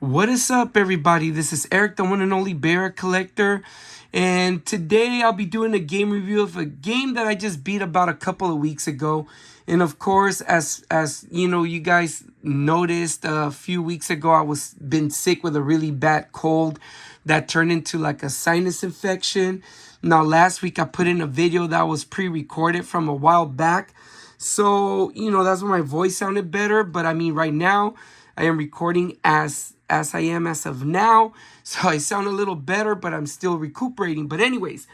What is up, everybody? This is Erik, the one and only bear collector, and today I'll be doing a game review of a game that I just beat about a couple of weeks ago. And of course, as you know, you guys noticed a few weeks ago, I was been sick with a really bad cold that turned into like a sinus infection. Now, last week I put in a video that was pre-recorded from a while back, so that's when my voice sounded better. But I mean, right now I am recording as I am as of now. So I sound a little better, but I'm still recuperating. But anyways,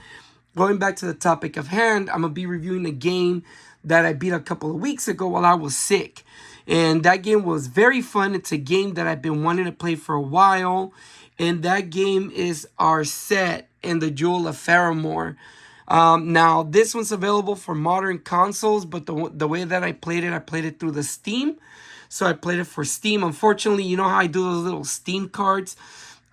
going back to the topic of hand, I'm going to be reviewing a game that I beat a couple of weeks ago while I was sick. And that game was very fun. It's a game that I've been wanting to play for a while. And that game is Arzette and the Jewel of Faramore. Now, this one's available for modern consoles, but the way that I played it through the Steam. So I played it for Steam. Unfortunately, you know how I do those little Steam cards?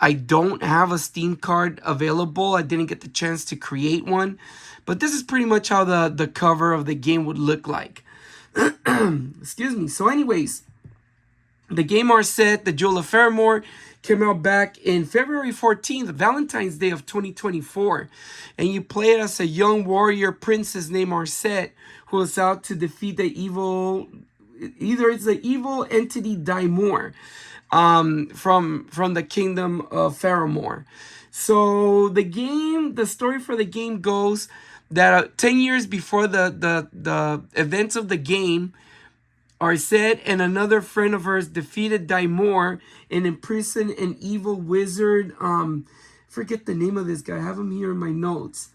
I don't have a Steam card available. I didn't get the chance to create one. But this is pretty much how the cover of the game would look like. Excuse me. So anyways, the game Arzette, the Jewel of Faramore, came out back in February 14th, Valentine's Day of 2024. And you play it as a young warrior princess named Arzette, who is out to defeat the evil... Either it's the evil entity Daimor from the kingdom of Faramore. So the story for the game goes that 10 years before the events of the game, Arzette and another friend of hers defeated Daimor and imprisoned an evil wizard. Forget the name of this guy. I have him here in my notes.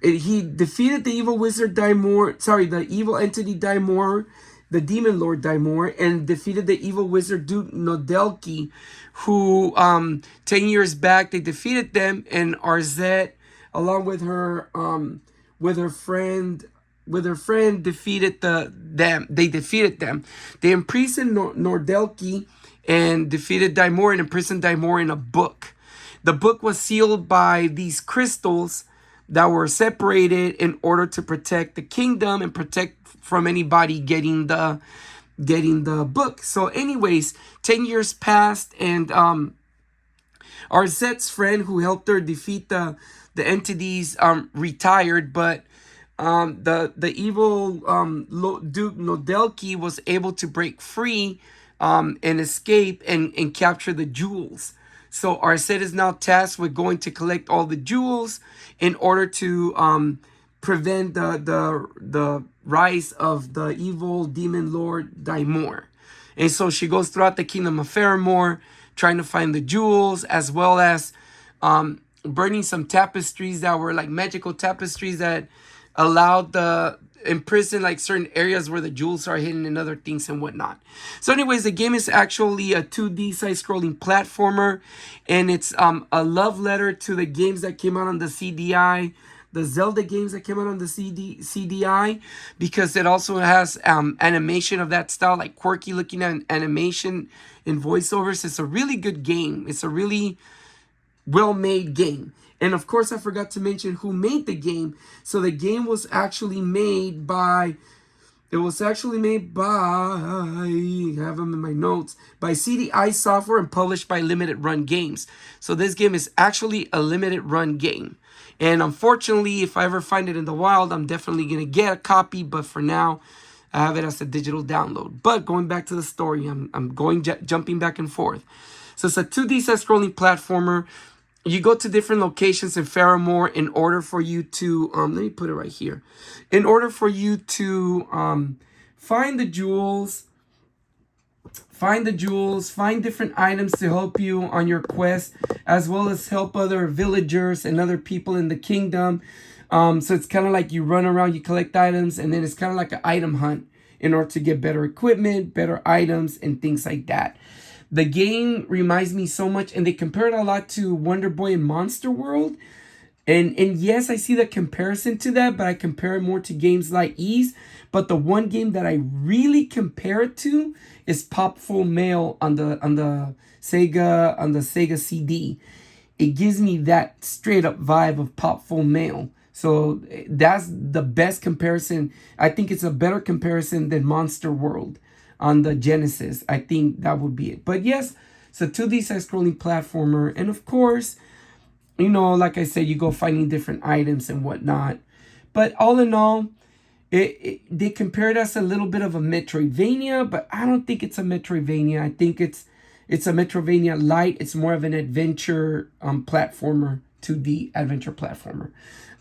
He defeated the evil wizard Daimor, the evil entity Daimor, the demon lord Daimor, and defeated the evil wizard Duke Nodelki, who 10 years back they defeated them, and Arzette, along with her friend defeated them. They defeated them. They imprisoned Nodelki and defeated Daimor and imprisoned Daimor in a book. The book was sealed by these crystals that were separated in order to protect the kingdom and protect from anybody getting the book. So anyways, 10 years passed, and Arzette's friend who helped her defeat the entities retired, but the evil Duke Nodelki was able to break free and escape and capture the jewels. So Arzette is now tasked with going to collect all the jewels in order to prevent the rise of the evil demon lord Daimor. And so she goes throughout the kingdom of Faramore trying to find the jewels, as well as burning some tapestries that were like magical tapestries that allowed the imprison like certain areas where the jewels are hidden and other things and whatnot. So anyways, the game is actually a 2D side-scrolling platformer, and it's a love letter to the games that came out on the CDI, the Zelda games that came out on the CDI, because it also has animation of that style, like quirky looking animation and voiceovers. It's a really good game. It's a really well-made game. And of course, I forgot to mention who made the game. So the game was actually made by, I have them in my notes, by CDI Software and published by Limited Run Games. So this game is actually a limited run game. And unfortunately, if I ever find it in the wild, I'm definitely going to get a copy. But for now, I have it as a digital download. But going back to the story, I'm jumping back and forth. So it's a 2D side-scrolling platformer. You go to different locations in Faramore in order for you to, let me put it right here. In order for you to find the jewels, find different items to help you on your quest, as well as help other villagers and other people in the kingdom. So it's kind of like you run around, you collect items, and then it's kind of like an item hunt in order to get better equipment, better items, and things like that. The game reminds me so much, and they compare it a lot to Wonder Boy and Monster World. And yes, I see the comparison to that, but I compare it more to games like Ease. But the one game that I really compare it to is Pop Full Mail on the Sega CD. It gives me that straight up vibe of Pop Full Mail. So that's the best comparison. I think it's a better comparison than Monster World. on the Genesis. I think that would be it. But yes, it's a 2D side-scrolling platformer. And of course, you know, like I said, you go finding different items and whatnot. But all in all, they compared us a little bit of a Metroidvania, but I don't think it's a Metroidvania. I think it's a Metroidvania light. It's more of an adventure platformer, 2D adventure platformer.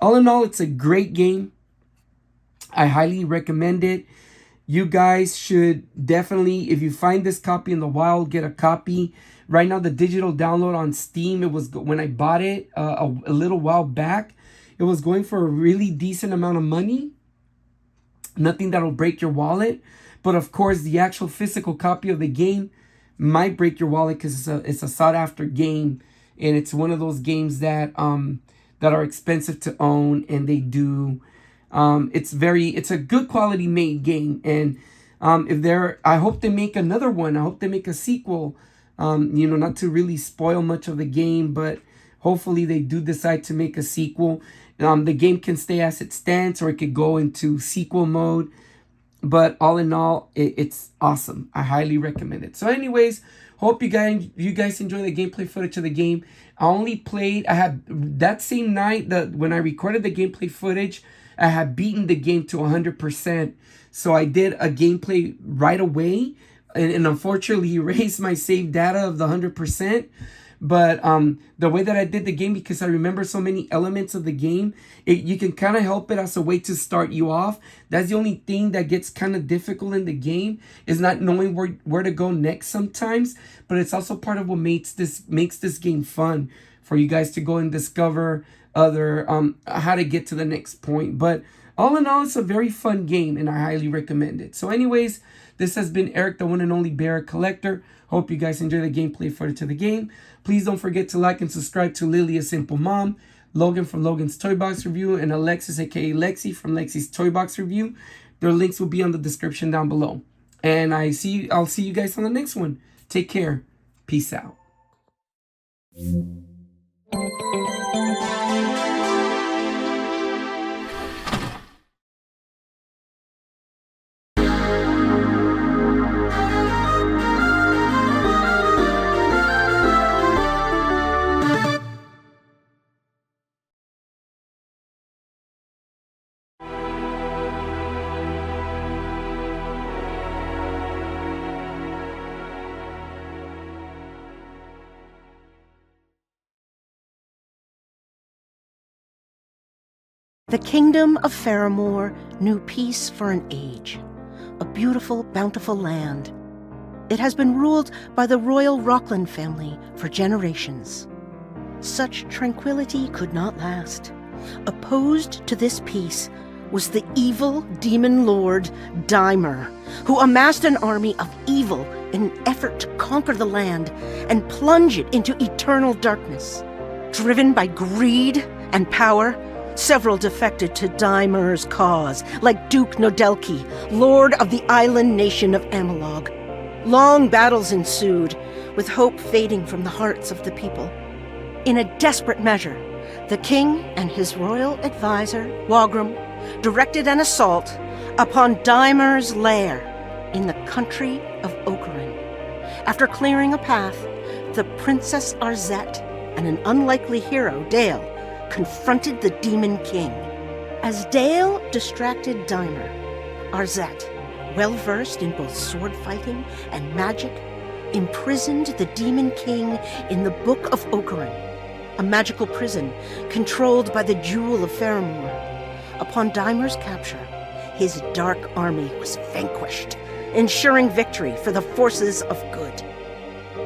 All in all, it's a great game. I highly recommend it. You guys should definitely, if you find this copy in the wild, get a copy. Right now, the digital download on Steam, it was, when I bought it a little while back, it was going for a really decent amount of money. Nothing that'll break your wallet. But of course, the actual physical copy of the game might break your wallet because it's a sought after game. And it's one of those games that that are expensive to own, and they do. It's a good quality made game. And I hope they make another one. I hope they make a sequel. You know, not to really spoil much of the game, but hopefully they do decide to make a sequel. The game can stay as it stands, or it could go into sequel mode. But all in all, it's awesome. I highly recommend it. So anyways, hope you guys enjoy the gameplay footage of the game. I had that same night that when I recorded the gameplay footage, I had beaten the game to 100%. So I did a gameplay right away. And unfortunately, erased my save data of the 100%. But the way that I did the game, because I remember so many elements of the game, you can kind of help it as a way to start you off. That's the only thing that gets kind of difficult in the game, is not knowing where to go next sometimes. But it's also part of what makes this game fun, for you guys to go and discover other how to get to the next point. But all in all, it's a very fun game, and I highly recommend it. So anyways, this has been Erik, the one and only Bear Collector. Hope you guys enjoy the gameplay footage of the game. Please don't forget to like and subscribe to Lily, a Simple Mom, Logan from Logan's Toy Box Review, and Alexis, aka Lexi, from Lexi's Toy Box Review. Their links will be on the description down below. And I'll see you guys on the next one. Take care. Peace out. The kingdom of Faramore knew peace for an age, a beautiful, bountiful land. It has been ruled by the royal Rockland family for generations. Such tranquility could not last. Opposed to this peace was the evil demon lord Dimer, who amassed an army of evil in an effort to conquer the land and plunge it into eternal darkness. Driven by greed and power, several defected to Dimer's cause, like Duke Nodelki, lord of the island nation of Amalog. Long battles ensued, with hope fading from the hearts of the people. In a desperate measure, the king and his royal advisor, Wagram, directed an assault upon Dimer's lair in the country of Ocarin. After clearing a path, the Princess Arzette and an unlikely hero, Dale, confronted the Demon King. As Dale distracted Dimer, Arzette, well-versed in both sword fighting and magic, imprisoned the Demon King in the Book of Ocarin, a magical prison controlled by the Jewel of Faramore. Upon Dimer's capture, his dark army was vanquished, ensuring victory for the forces of good.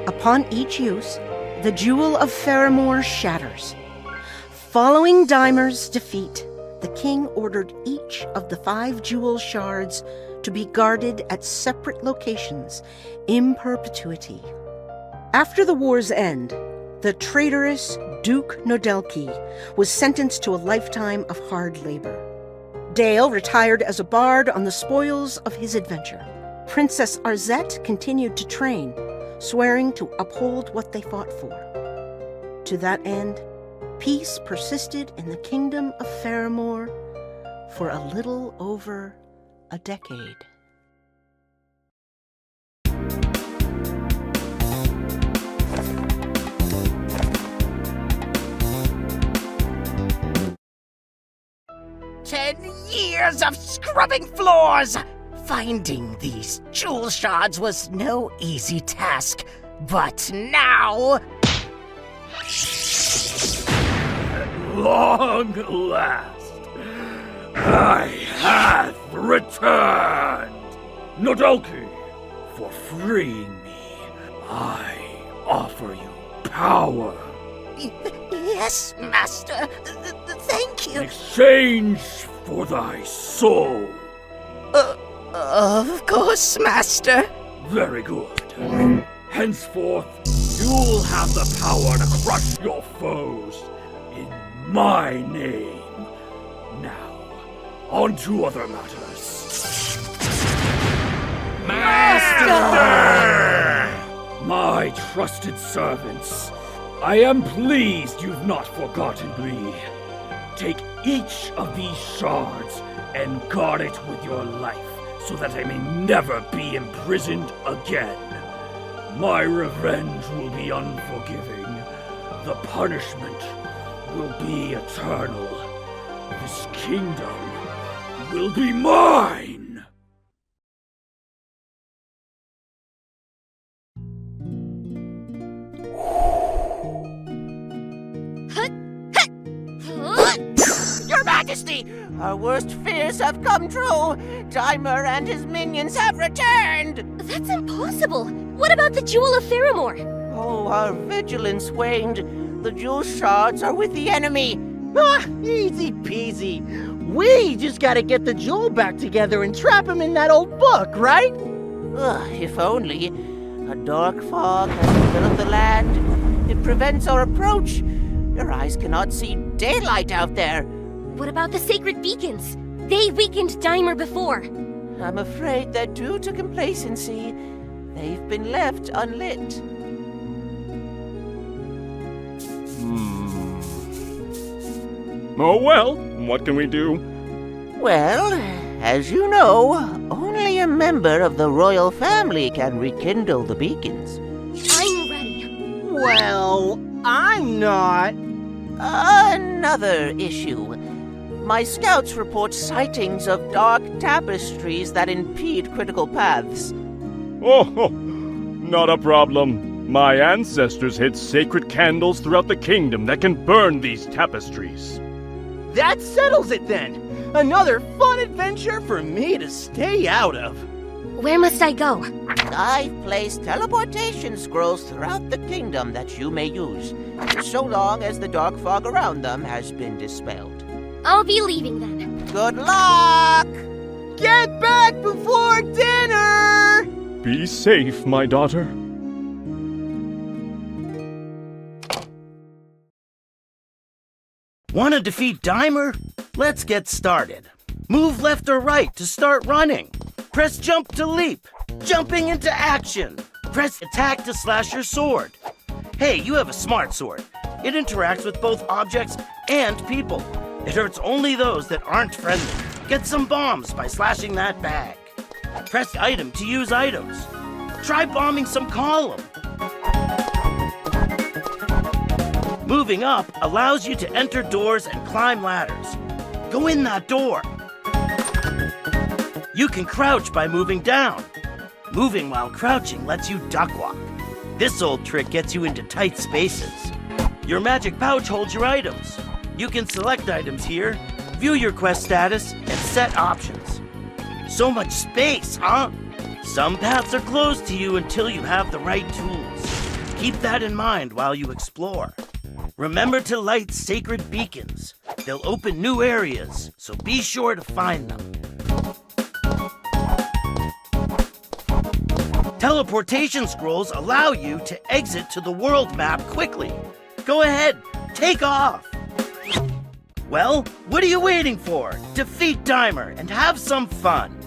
Upon each use, the Jewel of Faramore shatters. Following Dimer's defeat, the king ordered each of the 5 jewel shards to be guarded at separate locations in perpetuity. After the war's end, the traitorous Duke Nodelki was sentenced to a lifetime of hard labor. Dale retired as a bard on the spoils of his adventure. Princess Arzette continued to train, swearing to uphold what they fought for. To that end, peace persisted in the kingdom of Faramore for a little over a decade. years of scrubbing floors. Finding these jewel shards was no easy task, but now... At long last, I have returned. Nodoki, for freeing me, I offer you power. Yes, Master. Thank In you. exchange for thy soul. Of course, Master. Very good. Henceforth, you'll have the power to crush your foes in my name. Now, on to other matters. Master! My trusted servants, I am pleased you've not forgotten me. Take each of these shards and guard it with your life, so that I may never be imprisoned again. My revenge will be unforgiving. The punishment will be eternal. This kingdom will be mine! Your Majesty, our worst fears have come true. Dimer and his minions have returned. That's impossible! What about the Jewel of Faramore? Oh, our vigilance waned. The jewel shards are with the enemy. Ah, easy peasy. We just gotta get the jewel back together and trap him in that old book, right? If only. A dark fog has enveloped the land. It prevents our approach. Your eyes cannot see daylight out there. What about the sacred beacons? They weakened Dimer before. I'm afraid that due to complacency, they've been left unlit. Oh well, what can we do? Well, as you know, only a member of the royal family can rekindle the beacons. I'm ready. Well, I'm not. Another issue. My scouts report sightings of dark tapestries that impede critical paths. Oh, not a problem. My ancestors hid sacred candles throughout the kingdom that can burn these tapestries. That settles it then. Another fun adventure for me to stay out of. Where must I go? I've placed teleportation scrolls throughout the kingdom that you may use, so long as the dark fog around them has been dispelled. I'll be leaving then. Good luck! Get back before dinner! Be safe, my daughter. Want to defeat Dimer? Let's get started. Move left or right to start running. Press jump to leap. Jumping into action. Press attack to slash your sword. Hey, you have a smart sword. It interacts with both objects and people. It hurts only those that aren't friendly. Get some bombs by slashing that bag. Press item to use items. Try bombing some column. Moving up allows you to enter doors and climb ladders. Go in that door. You can crouch by moving down. Moving while crouching lets you duck walk. This old trick gets you into tight spaces. Your magic pouch holds your items. You can select items here, view your quest status, and set options. So much space, huh? Some paths are closed to you until you have the right tools. Keep that in mind while you explore. Remember to light sacred beacons. They'll open new areas, so be sure to find them. Teleportation scrolls allow you to exit to the world map quickly. Go ahead, take off! Well, what are you waiting for? Defeat Dimer and have some fun!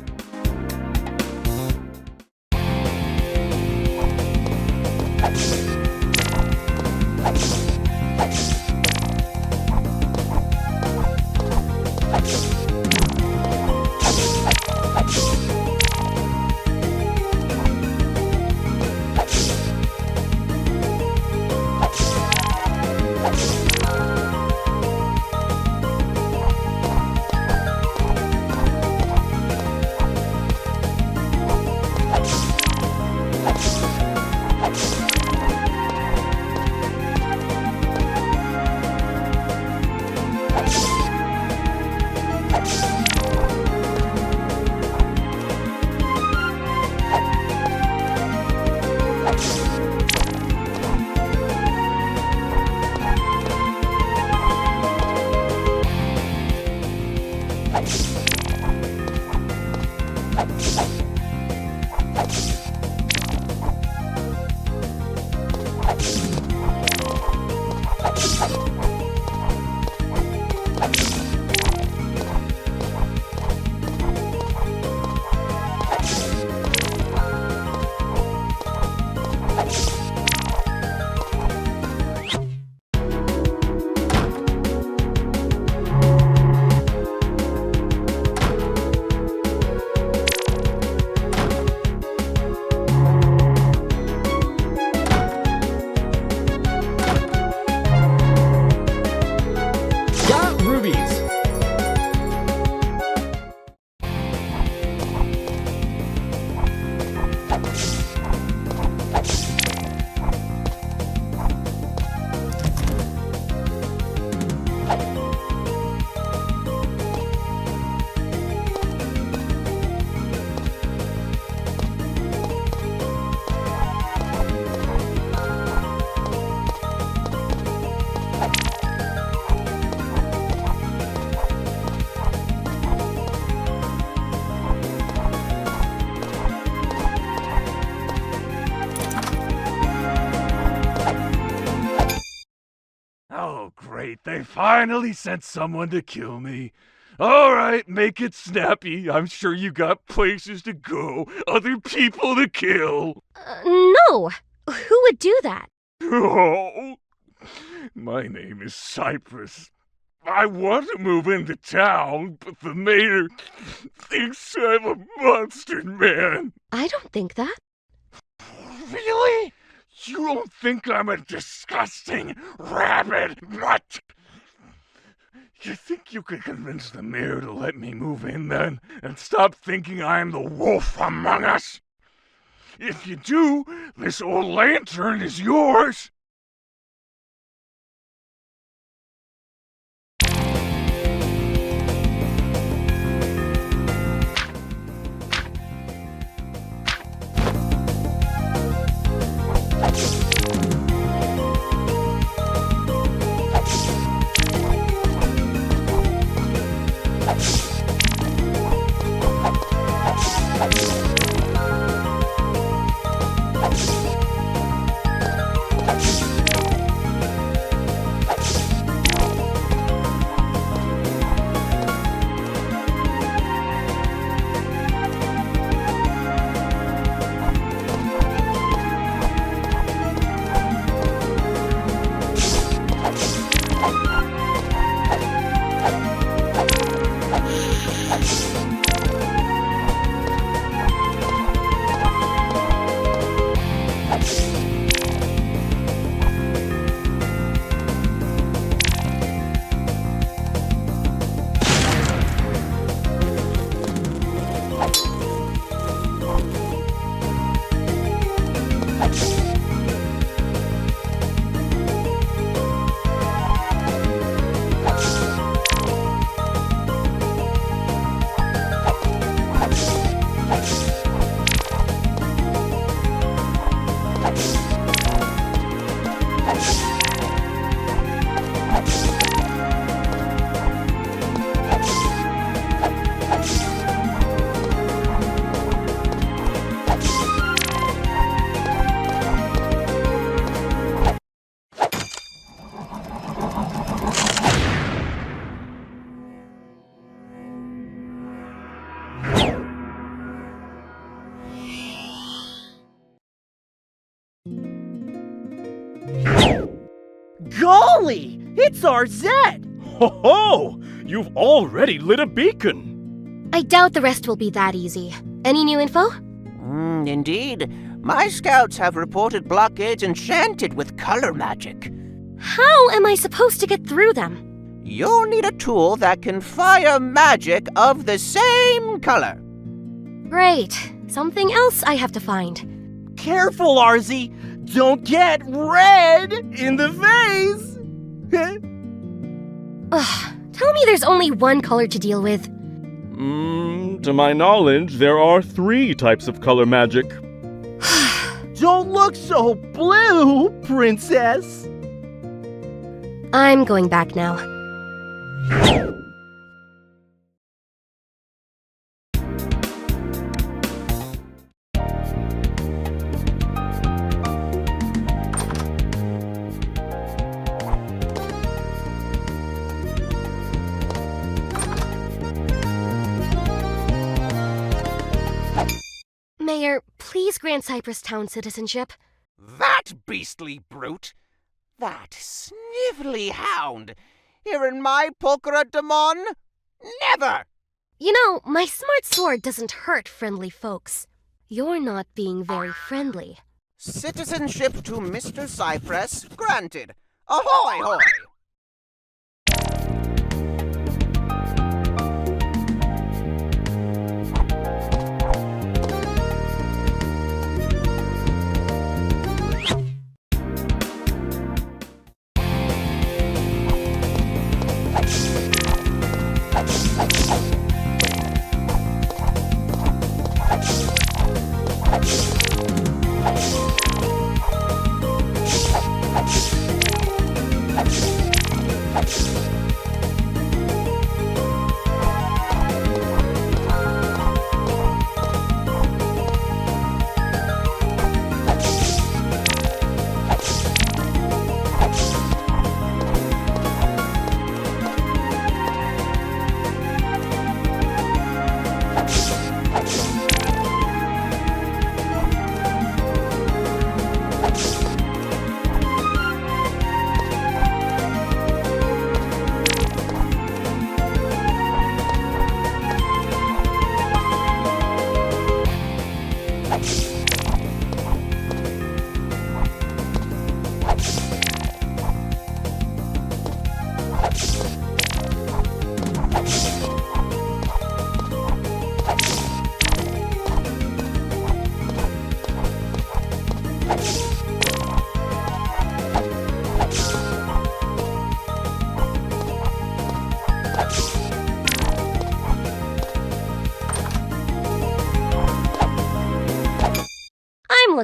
right, they finally sent someone to kill me. All right, make it snappy. I'm sure you got places to go, other people to kill. No! Who would do that? Oh, my name is Cypress. I want to move into town, but the mayor thinks I'm a monster man. I don't think that. Really? You don't think I'm a disgusting, rabid mutt? You think you could convince the mayor to let me move in then, and stop thinking I'm the wolf among us? If you do, this old lantern is yours. Golly! It's Arzette! Ho ho! You've already lit a beacon. I doubt the rest will be that easy. Any new info? Indeed. My scouts have reported blockades enchanted with color magic. How am I supposed to get through them? You'll need a tool that can fire magic of the same color. Great. Something else I have to find. Careful, Arzy! Don't get red in the face! Ugh. Tell me there's only one color to deal with. To my knowledge, there are 3 types of color magic. Don't look so blue, princess! I'm going back now. Mayor, please grant Cypress Town citizenship. That beastly brute! That snivelly hound! Here in my Pulchra Demon? Never! You know, my smart sword doesn't hurt friendly folks. You're not being very friendly. Citizenship to Mr. Cypress granted. Ahoy hoy!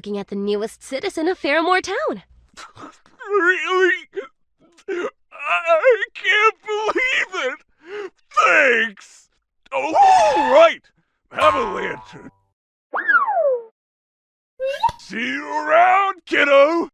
looking at the newest citizen of Faramore Town. Really? I can't believe it! Thanks! Oh, right! Have a lantern. See you around, kiddo!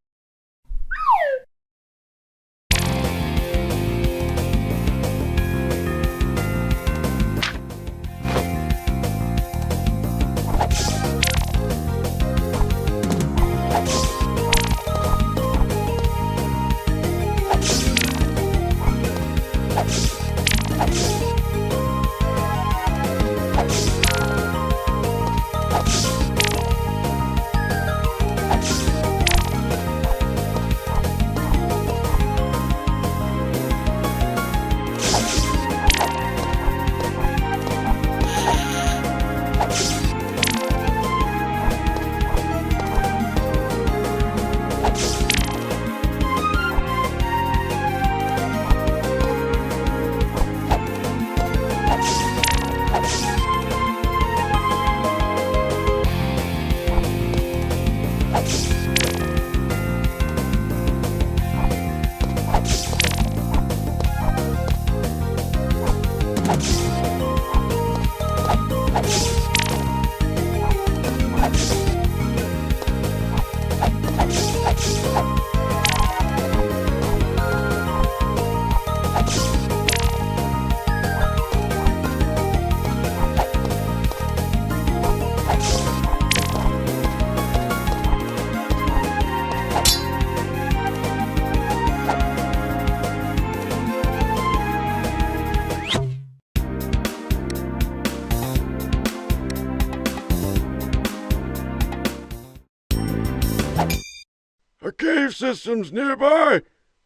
A cave system's nearby.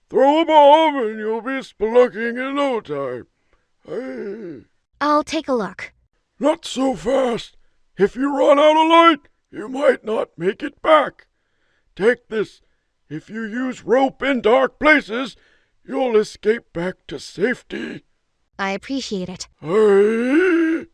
Throw a bomb and you'll be spelunking in no time. Hey. I'll take a look. Not so fast. If you run out of light, you might not make it back. Take this. If you use rope in dark places, you'll escape back to safety. I appreciate it. Hey.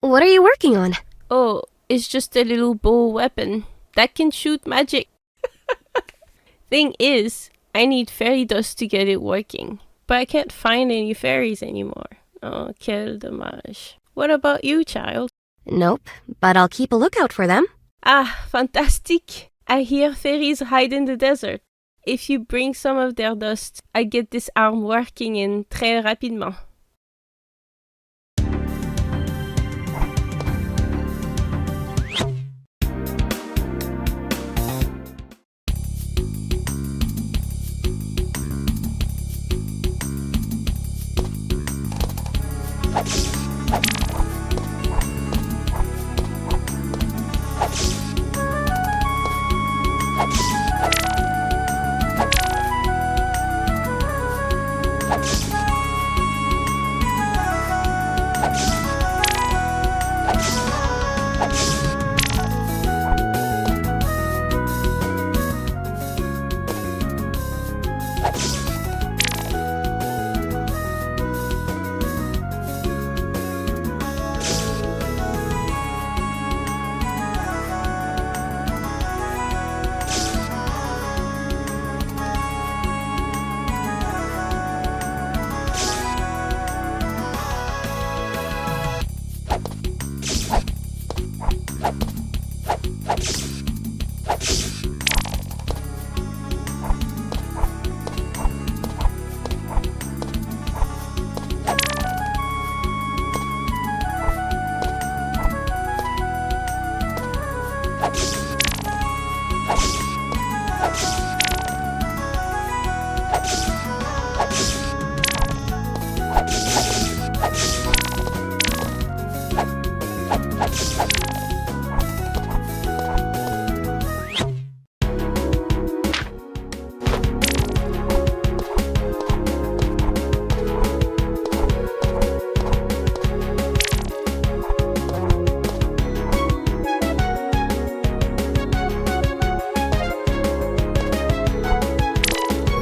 What are you working on? Oh, it's just a little bow weapon that can shoot magic. Thing is, I need fairy dust to get it working, but I can't find any fairies anymore. Oh, quel dommage. What about you, child? Nope, but I'll keep a lookout for them. Ah, fantastic. I hear fairies hide in the desert. If you bring some of their dust, I get this arm working in très rapidement.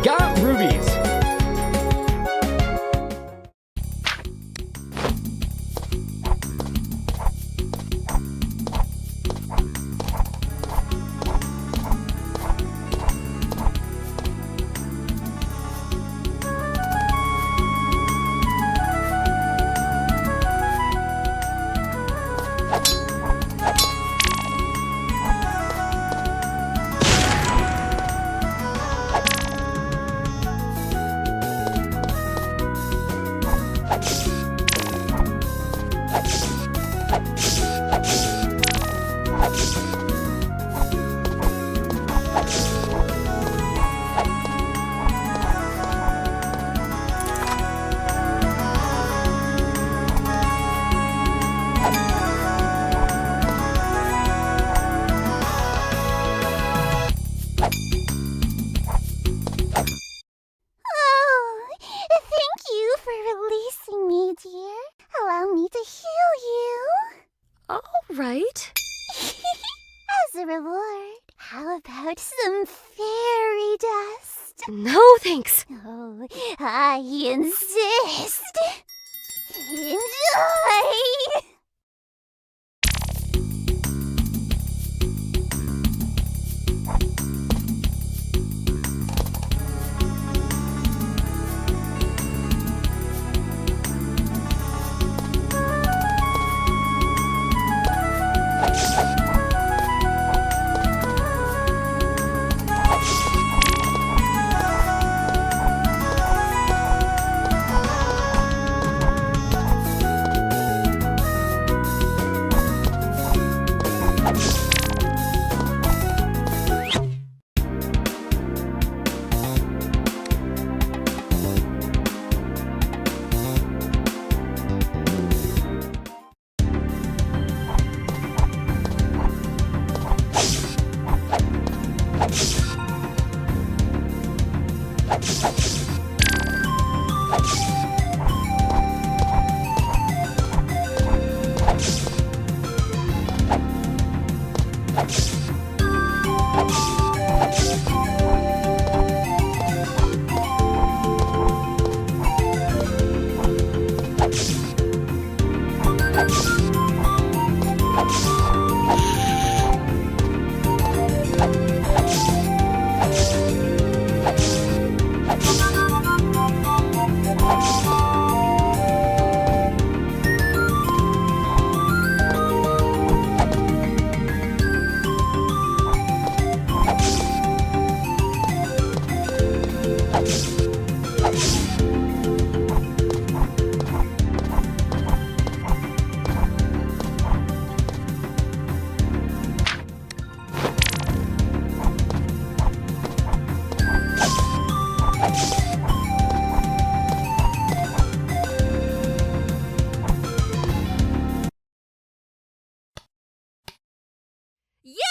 Got rubies! right? As a reward, how about some fairy dust? No, thanks. Oh, I insist. Enjoy! Yay!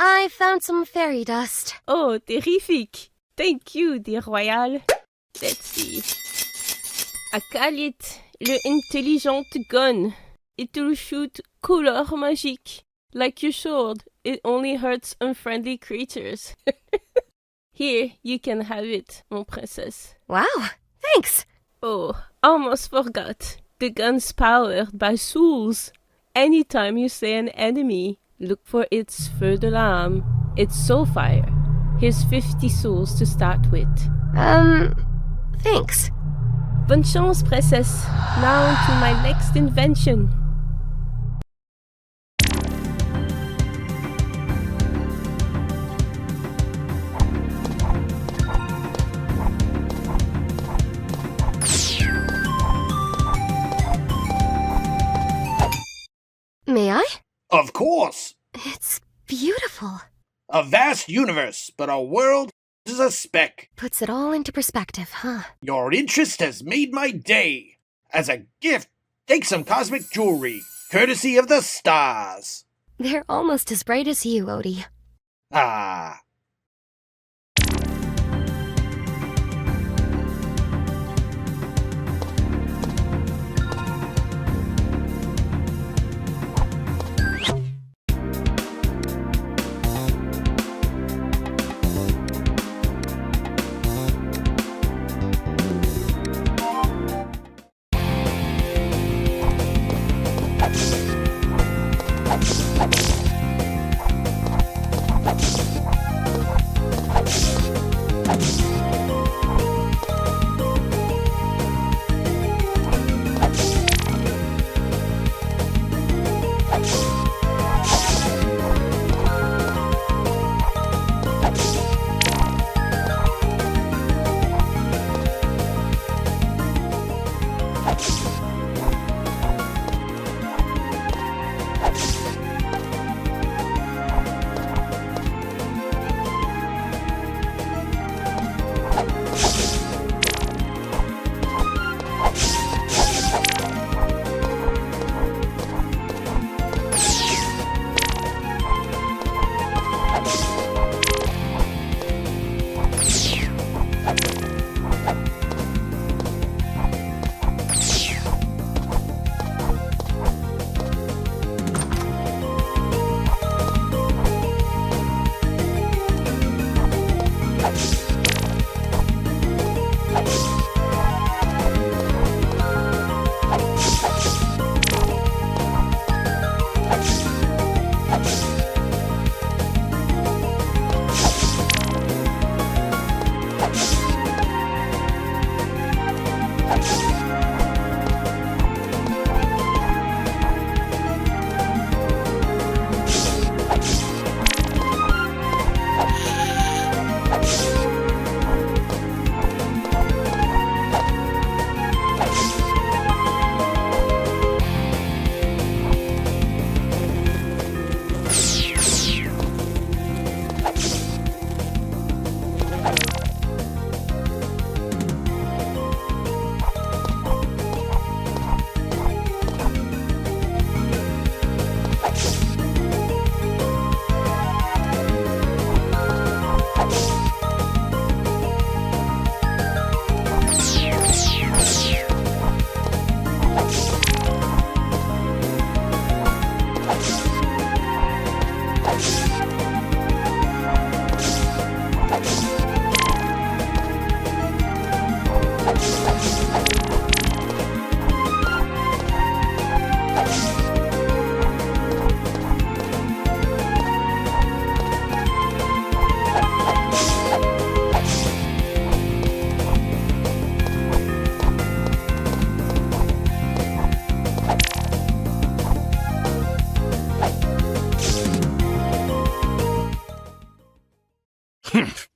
I found some fairy dust. Oh, terrific. Thank you, dear Royal. Let's see. I call it le intelligent gun. It'll shoot couleur magique. Like your sword, it only hurts unfriendly creatures. Here, you can have it, mon princess. Wow, thanks. Oh, almost forgot. The gun's powered by souls. Anytime you slay an enemy, look for its feu de lame. It's soulfire. Here's 50 souls to start with. Thanks. Bonne chance, princess. Now to my next invention. May I? Of course! It's beautiful. A vast universe, but our world is a speck. Puts it all into perspective, huh? Your interest has made my day. As a gift, take some cosmic jewelry, courtesy of the stars. They're almost as bright as you, Odie. Ah.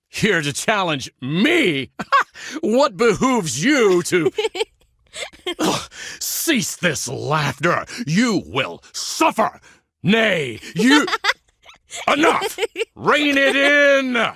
Here to challenge me? What behooves you to... Ugh, cease this laughter. You will suffer. Nay, you... Enough! Rein it in!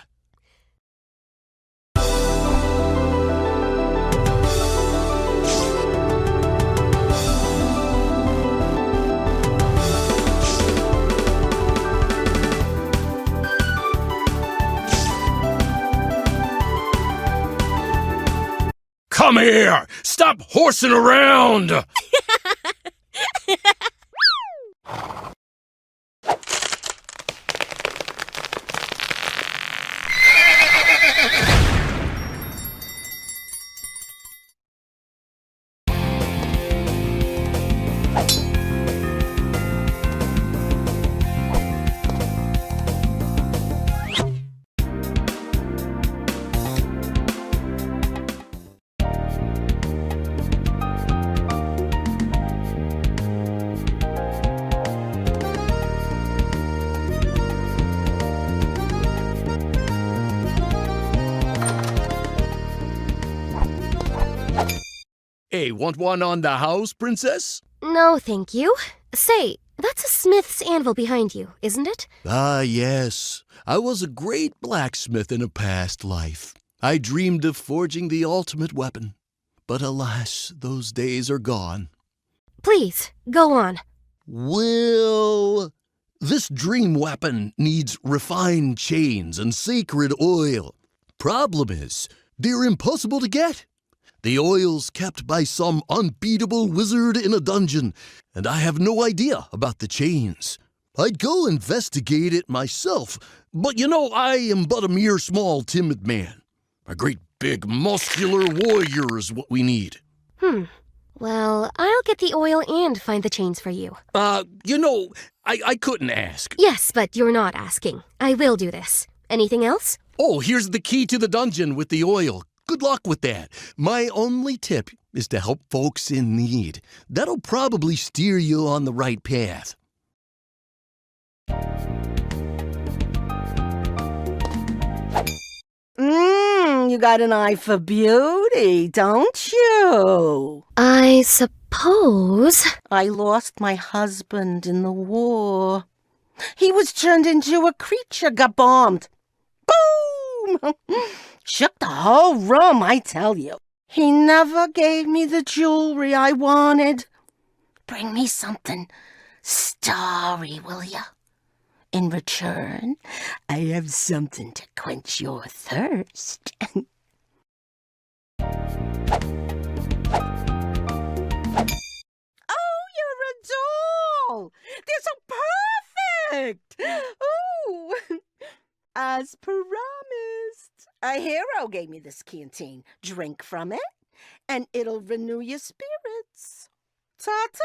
Come here! Stop horsing around! Hey, want one on the house, princess? No, thank you. Say, that's a smith's anvil behind you, isn't it? Ah, yes. I was a great blacksmith in a past life. I dreamed of forging the ultimate weapon. But alas, those days are gone. Please, go on. Well, this dream weapon needs refined chains and sacred oil. Problem is, they're impossible to get. The oil's kept by some unbeatable wizard in a dungeon, and I have no idea about the chains. I'd go investigate it myself, but I am but a mere small timid man. A great big muscular warrior is what we need. Well, I'll get the oil and find the chains for you. I couldn't ask. Yes, but you're not asking. I will do this. Anything else? Oh, here's the key to the dungeon with the oil. Good luck with that. My only tip is to help folks in need. That'll probably steer you on the right path. You got an eye for beauty, don't you? I suppose. I lost my husband in the war. He was turned into a creature, got bombed. Boom! Shook the whole room, I tell you. He never gave me the jewelry I wanted. Bring me something starry, will ya? In return, I have something to quench your thirst. Oh, you're a doll! They're so perfect! Ooh! As promised, a hero gave me this canteen. Drink from it, and it'll renew your spirits. Ta-ta!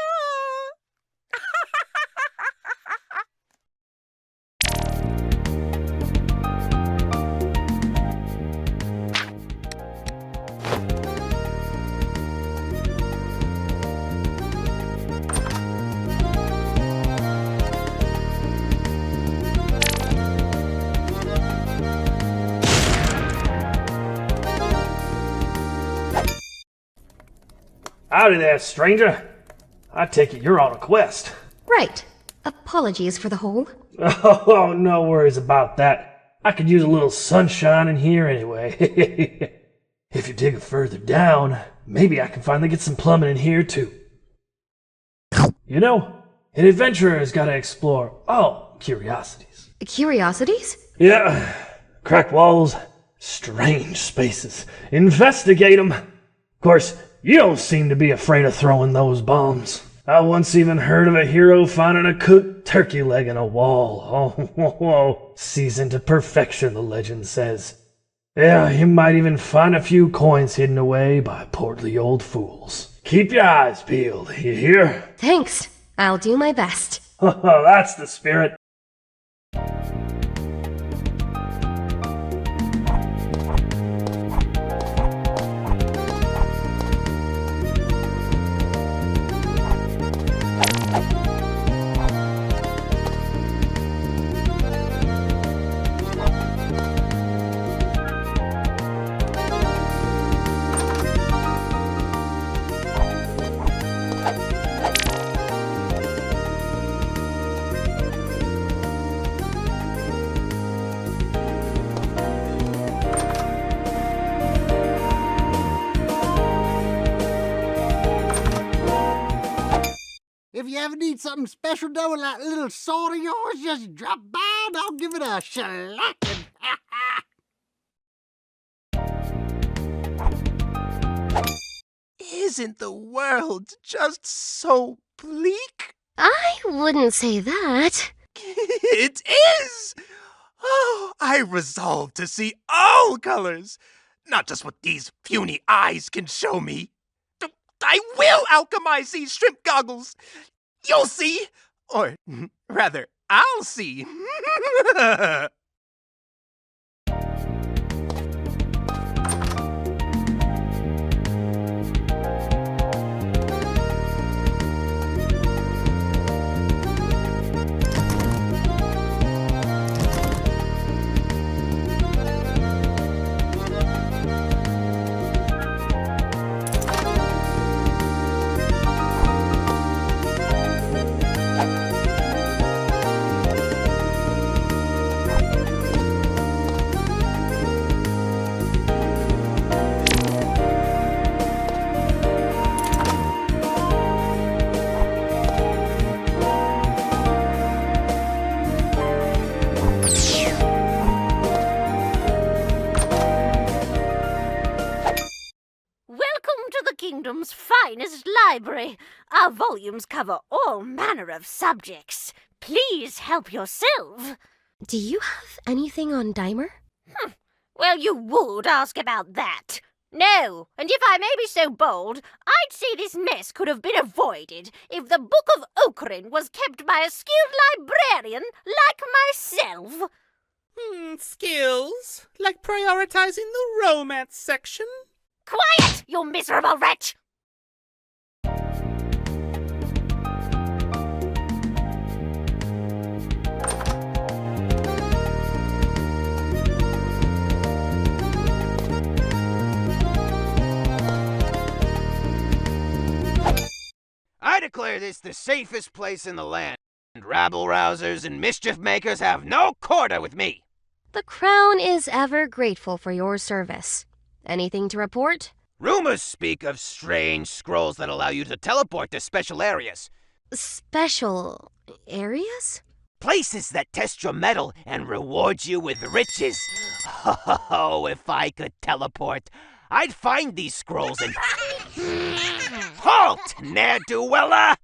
Howdy there, stranger. I take it you're on a quest. Right. Apologies for the hole. Oh, no worries about that. I could use a little sunshine in here anyway. If you dig further down, maybe I can finally get some plumbing in here too. An adventurer's gotta explore all curiosities. Curiosities? Yeah, cracked walls, strange spaces. Investigate them. Of course, you don't seem to be afraid of throwing those bombs. I once even heard of a hero finding a cooked turkey leg in a wall. Oh, seasoned to perfection, the legend says. Yeah, you might even find a few coins hidden away by portly old fools. Keep your eyes peeled, you hear? Thanks. I'll do my best. That's the spirit. ever need something special done with that little sword of yours, just drop by and I'll give it a shellacking. Isn't the world just so bleak? I wouldn't say that. It is! Oh, I resolve to see all colors, not just what these puny eyes can show me. I will alchemize these shrimp goggles. You'll see. Or rather, I'll see. Kingdom's finest library. Our volumes cover all manner of subjects. Please help yourself. Do you have anything on Dimer? Well, you would ask about that. No, and if I may be so bold, I'd say this mess could have been avoided if the Book of Okrin was kept by a skilled librarian like myself. Skills? Like prioritizing the romance section? Quiet, you miserable wretch! I declare this the safest place in the land. Rabble-rousers and mischief-makers have no quarter with me. The Crown is ever grateful for your service. Anything to report? Rumors speak of strange scrolls that allow you to teleport to special areas. Special areas? Places that test your mettle and reward you with riches. Oh, if I could teleport, I'd find these scrolls and... Halt, ne'er-do-weller!